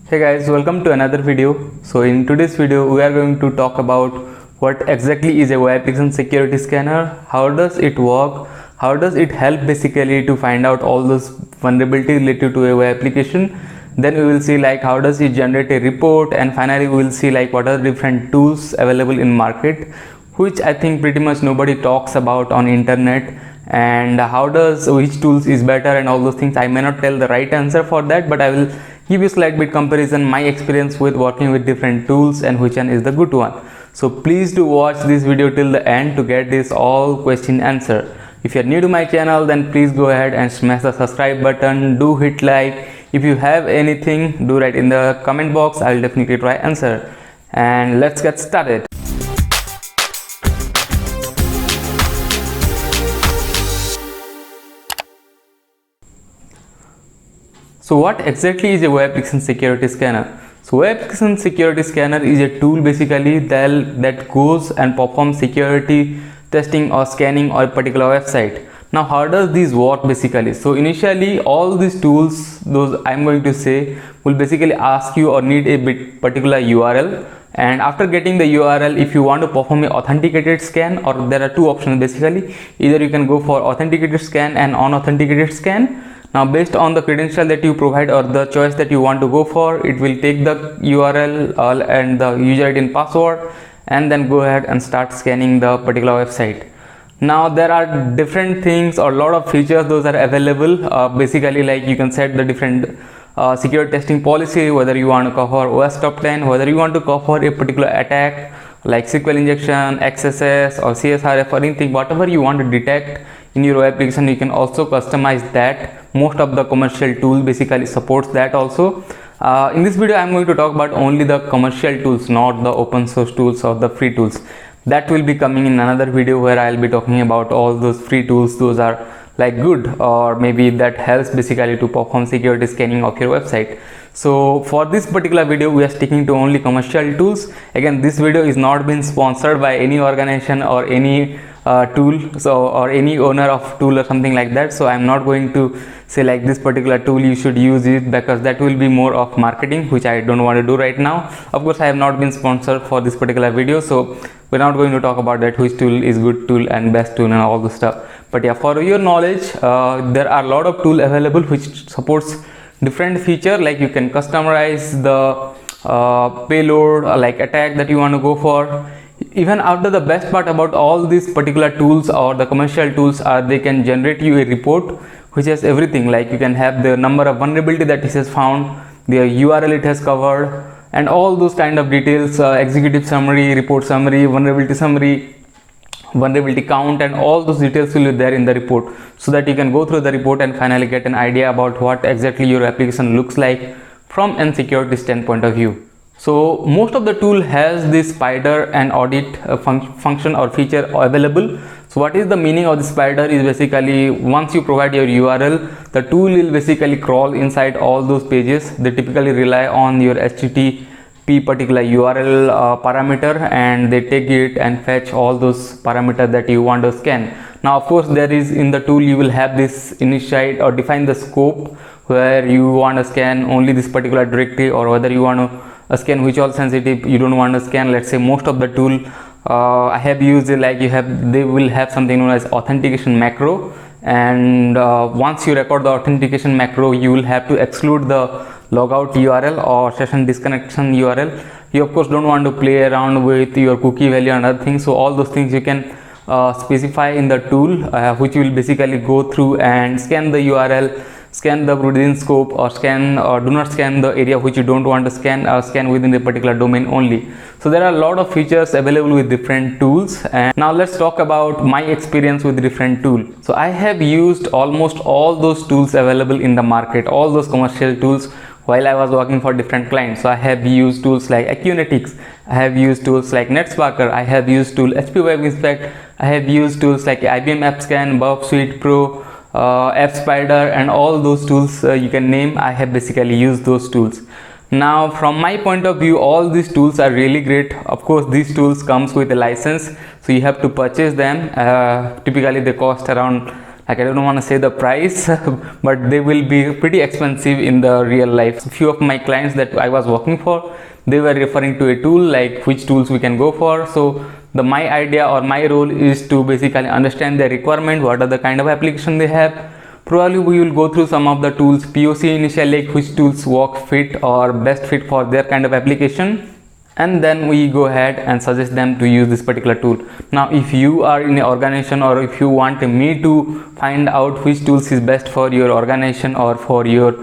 Hey guys, welcome to another video. So in today's video we are going to talk about what exactly is a web application security scanner, how does it work, how does it help basically to find out all those vulnerabilities related to a web application. Then we will see like how does it generate a report, and finally we will see like what are the different tools available in market, which I think pretty much nobody talks about on internet, and how does which tools is better and all those things. I may not tell the right answer for that, but I will give you slight bit comparison, my experience with working with different tools and which one is the good one. So please do watch this video till the end to get this all question answer. If you are new to my channel, then please go ahead and smash the subscribe button, do hit like. If you have anything, do write in the comment box, I will definitely try answer. And let's get started. So what exactly is a web application security scanner? So web application security scanner is a tool basically that goes and performs security testing or scanning or a particular website. Now how does this work basically? So initially all these tools, those I'm going to say, will basically ask you or need a particular URL, and after getting the URL, if you want to perform a authenticated scan, or there are two options basically, either you can go for authenticated scan and unauthenticated scan. Now based on the credential that you provide or the choice that you want to go for, it will take the URL and the user ID and password and then go ahead and start scanning the particular website. Now there are different things or a lot of features those are available, basically like you can set the different security testing policy, whether you want to cover OS top 10, whether you want to cover a particular attack like SQL injection, XSS or CSRF or anything, whatever you want to detect in your application, you can also customize that. Most of the commercial tool basically supports that also. In this video I'm going to talk about only the commercial tools, not the open source tools or the free tools. That will be coming in another video where I'll be talking about all those free tools, those are like good, or maybe that helps basically to perform security scanning of your website. So for this particular video we are sticking to only commercial tools. Again, this video is not been sponsored by any organization or any tool, so or any owner of tool or something like that. So I'm not going to say like this particular tool you should use it, because that will be more of marketing, which I don't want to do right now. Of course I have not been sponsored for this particular video, so we're not going to talk about that which tool is good tool and best tool and all the stuff. But yeah, for your knowledge, there are a lot of tool available which supports different feature, like you can customize the payload like attack that you want to go for. Even after, the best part about all these particular tools or the commercial tools are they can generate you a report which has everything, like you can have the number of vulnerability that it has found, the URL it has covered, and all those kind of details, executive summary, report summary, vulnerability count, and all those details will be there in the report, so that you can go through the report and finally get an idea about what exactly your application looks like from a security standpoint of view. So most of the tool has this spider and audit function or feature available. So what is the meaning of the spider is basically once you provide your URL, the tool will basically crawl inside all those pages. They typically rely on your HTTP particular URL parameter, and they take it and fetch all those parameters that you want to scan. Now of course there is in the tool you will have this initiate or define the scope where you want to scan only this particular directory, or whether you want to scan which all sensitive you don't want to scan. Let's say most of the tool I have used it, like they will have something known as authentication macro, and once you record the authentication macro, you will have to exclude the logout URL or session disconnection URL. You of course don't want to play around with your cookie value and other things, so all those things you can specify in the tool, which will basically go through and scan the URL, scan the within scope, or scan or do not scan the area which you don't want to scan, or scan within the particular domain only. So there are a lot of features available with different tools. And now let's talk about my experience with different tools. So I have used almost all those tools available in the market, all those commercial tools, while I was working for different clients. So I have used tools like Acunetics, I have used tools like NetSparker, I have used tool HP Web Inspect, I have used tools like IBM AppScan, Burp Suite Pro, AppSpider, and all those tools you can name. I have basically used those tools. Now from my point of view, all these tools are really great. Of course these tools comes with a license, so you have to purchase them. Typically they cost around Like, I don't want to say the price, but they will be pretty expensive in the real life. So few of my clients that I was working for, they were referring to a tool, like which tools we can go for. So the my idea or my role is to basically understand their requirement, what are the kind of application they have. Probably we will go through some of the tools POC initially, like which tools work fit or best fit for their kind of application, and then we go ahead and suggest them to use this particular tool. Now if you are in an organization, or if you want me to find out which tools is best for your organization or for your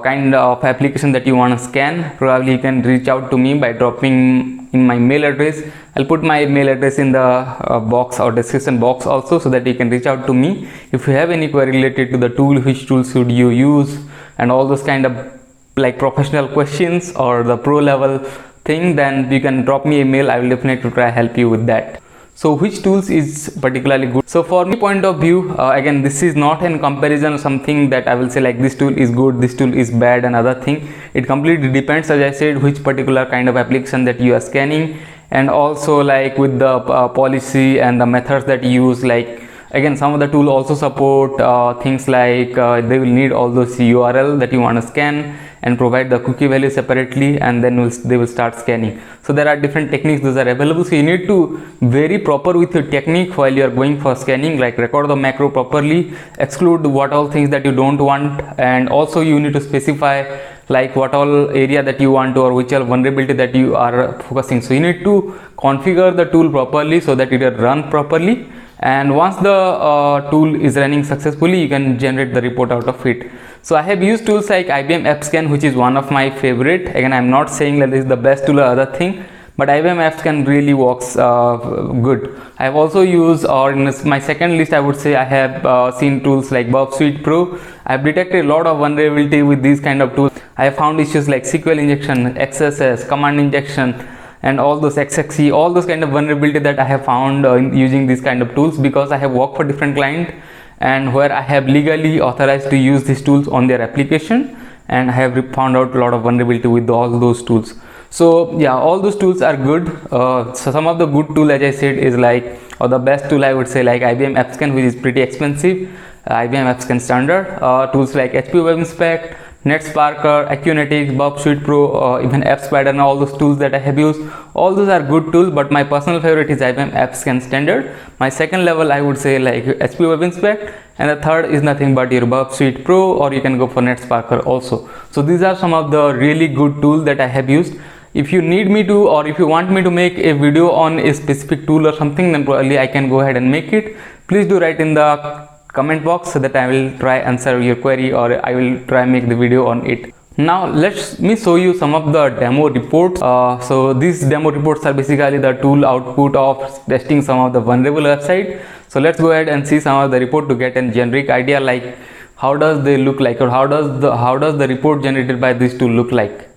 kind of application that you want to scan, probably you can reach out to me by dropping in my mail address. I'll put my mail address in the box or description box also, so that you can reach out to me if you have any query related to the tool, which tool should you use, and all those kind of like professional questions or the pro level thing. Then you can drop me a mail. I will definitely try help you with that. So which tools is particularly good? So for me point of view, again, this is not in comparison something that I will say like this tool is good, this tool is bad, and other thing. It completely depends, as I said, which particular kind of application that you are scanning, and also like with the policy and the methods that you use. Like, again, some of the tool also support things like they will need all those URL that you want to scan and provide the cookie value separately, and then they will start scanning. So there are different techniques those are available. So you need to very proper with your technique while you are going for scanning, like record the macro properly, exclude what all things that you don't want, and also you need to specify like what all area that you want to, or which all vulnerability that you are focusing. So you need to configure the tool properly so that it will run properly, and once the tool is running successfully, you can generate the report out of it. So I have used tools like IBM AppScan, which is one of my favorite. Again, I'm not saying that this is the best tool or other thing, but IBM AppScan really works good. I have also used, or in my second list, I would say I have seen tools like Burp Pro. I have detected a lot of vulnerability with these kind of tools. I have found issues like SQL injection, XSS, command injection, and all those XXE, all those kind of vulnerability that I have found using these kind of tools, because I have worked for different client and where I have legally authorized to use these tools on their application, and I have found out a lot of vulnerability with all those tools. So yeah, all those tools are good. So some of the good tool, as I said, is like, or the best tool I would say, like IBM AppScan, which is pretty expensive, IBM AppScan standard, tools like HP Web Inspect, NetSparker, Acunetics, Burp Pro, even AppSpider, and all those tools that I have used, all those are good tools, but my personal favorite is IBM AppScan standard. My second level, I would say, like HP Web Inspect, and the third is nothing but your Burp Pro, or you can go for NetSparker also. So these are some of the really good tools that I have used. If you need me to, or if you want me to make a video on a specific tool or something, then probably I can go ahead and make it. Please do write in the comment box so that I will try answer your query, or I will try make the video on it. Now let me show you some of the demo reports. So these demo reports are basically the tool output of testing some of the vulnerable website. So let's go ahead and see some of the report to get a generic idea, like how does they look like, or how does the report generated by this tool look like.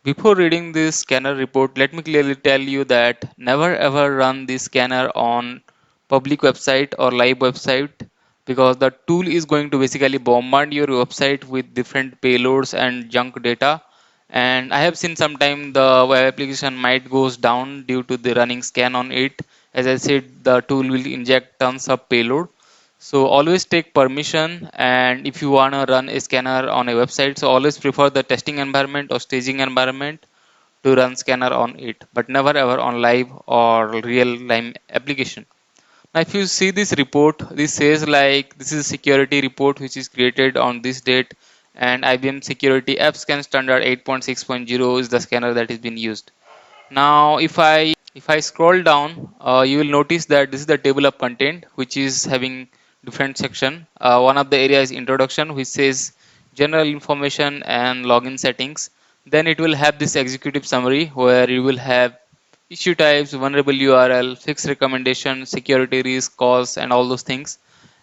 Before reading this scanner report, let me clearly tell you that never ever run this scanner on public website or live website, because the tool is going to basically bombard your website with different payloads and junk data. And I have seen sometime the web application might goes down due to the running scan on it. As I said, the tool will inject tons of payload. So always take permission, and if you want to run a scanner on a website, so always prefer the testing environment or staging environment to run scanner on it, but never ever on live or real time application. Now if you see this report, this says like this is a security report which is created on this date, and IBM security app scan standard 8.6.0 is the scanner that is being used. Now if I scroll down, you will notice that this is the table of content which is having different section. One of the area is introduction, which says general information and login settings. Then it will have this executive summary where you will have issue types, vulnerable URL, fixed recommendation, security risk, cause, and all those things.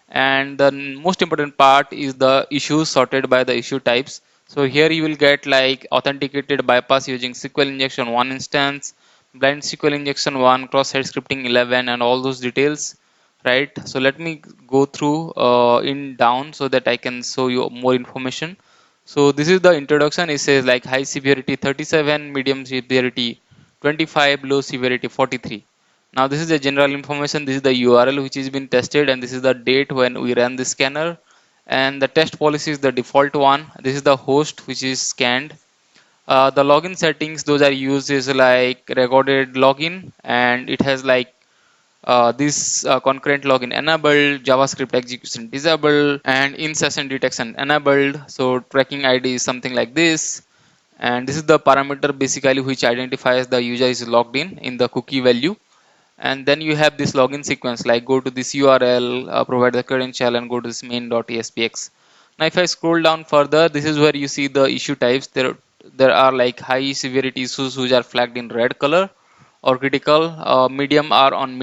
And the most important part is the issues sorted by the issue types. So here you will get like authenticated bypass using SQL injection 1 instance, blind SQL injection 1, cross-site scripting 11, and all those details, right? So let me go through in down so that I can show you more information. So this is the introduction. It says like high severity 37, medium severity 25, low severity 43. Now this is the general information, this is the URL which is been tested, and this is the date when we ran the scanner, and the test policy is the default one. This is the host which is scanned. The login settings, those are used is like recorded login, and it has like this concurrent login enabled, JavaScript execution disabled, and in session detection enabled. So tracking ID is something like this, and this is the parameter basically which identifies the user is logged in the cookie value. And then you have this login sequence like go to this URL, provide the credential, and go to this main.aspx. Now if I scroll down further, this is where you see the issue types. There are like high severity issues which are flagged in red color or critical, medium are on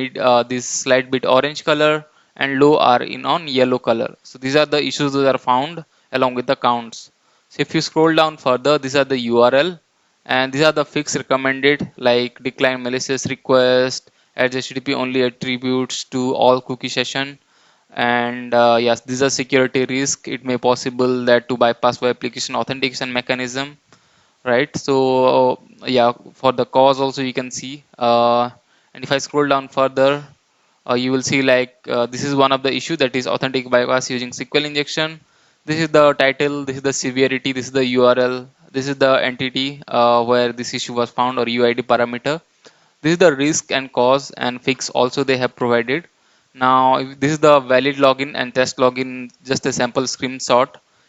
this slight bit orange color, and low are in on yellow color. So these are the issues that are found along with the counts. So if you scroll down further, these are the URL, and these are the fix recommended like decline malicious request, add HTTP only attributes to all cookie session, and yes, these are security risk. It may possible that to bypass web application authentication mechanism, right? So yeah, for the cause also you can see, and if I scroll down further, you will see like this is one of the issue, that is authentic bypass using SQL injection. This is the title, this is the severity, this is the URL, this is the entity where this issue was found, or UID parameter. This is the risk and cause and fix also they have provided. Now this is the valid login and test login, just a sample screenshot.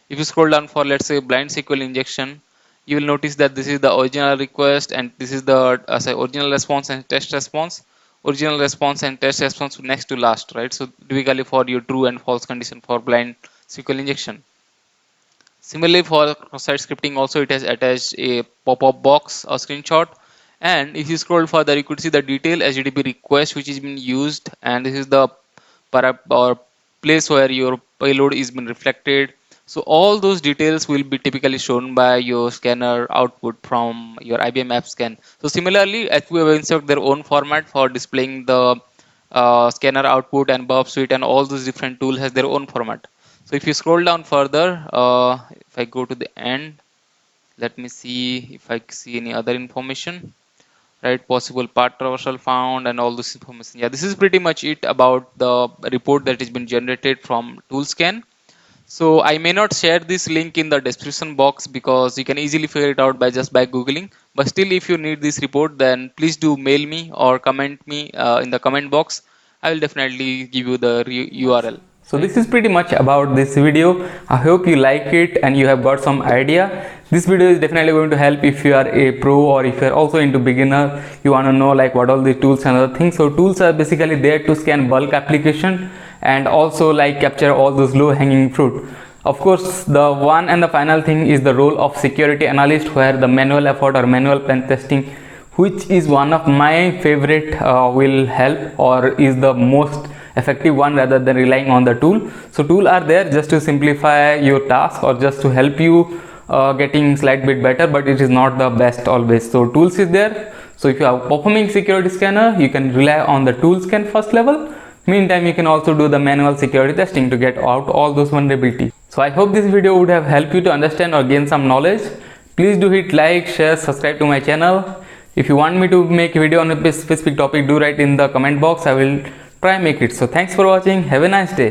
If you scroll down for let's say blind SQL injection, you will notice that this is the original request, and this is the original response and test response. Original response and test response next to last, right? So typically for your true and false condition for blind SQL injection. Similarly, for cross-site scripting also it has attached a pop-up box or screenshot. And if you scroll further, you could see the detailed HTTP request which is being used, and this is the or place where your payload is being reflected. So all those details will be typically shown by your scanner output from your IBM app scan. So similarly, HTTP have inserted their own format for displaying the scanner output, and burp suite and all those different tools has their own format. So if you scroll down further, if I go to the end, let me see if I see any other information, right? Possible part traversal found and all this information. Yeah, this is pretty much it about the report that has been generated from toolscan. So I may not share this link in the description box because you can easily figure it out by just by googling, but still if you need this report, then please do mail me or comment me in the comment box. I will definitely give you the URL, So right? this is pretty much about this video. I hope you like it and you have got some idea. This video is definitely going to help if you are a pro, or if you are also into beginner, you want to know like what all the tools and other things. So tools are basically there to scan bulk application and also like capture all those low hanging fruit. Of course, the one and the final thing is the role of security analyst, where the manual effort or manual pen testing, which is one of my favorite, will help or is the most effective one rather than relying on the tool. So tool are there just to simplify your task or just to help you getting slight bit better, but it is not the best always. So tools is there. So if you are performing security scanner, you can rely on the tool scan first level. Meantime, you can also do the manual security testing to get out all those vulnerabilities. So I hope this video would have helped you to understand or gain some knowledge. Please do hit like, share, subscribe to my channel. If you want me to make a video on a specific topic, do write in the comment box. I will try make it. So thanks for watching. Have a nice day.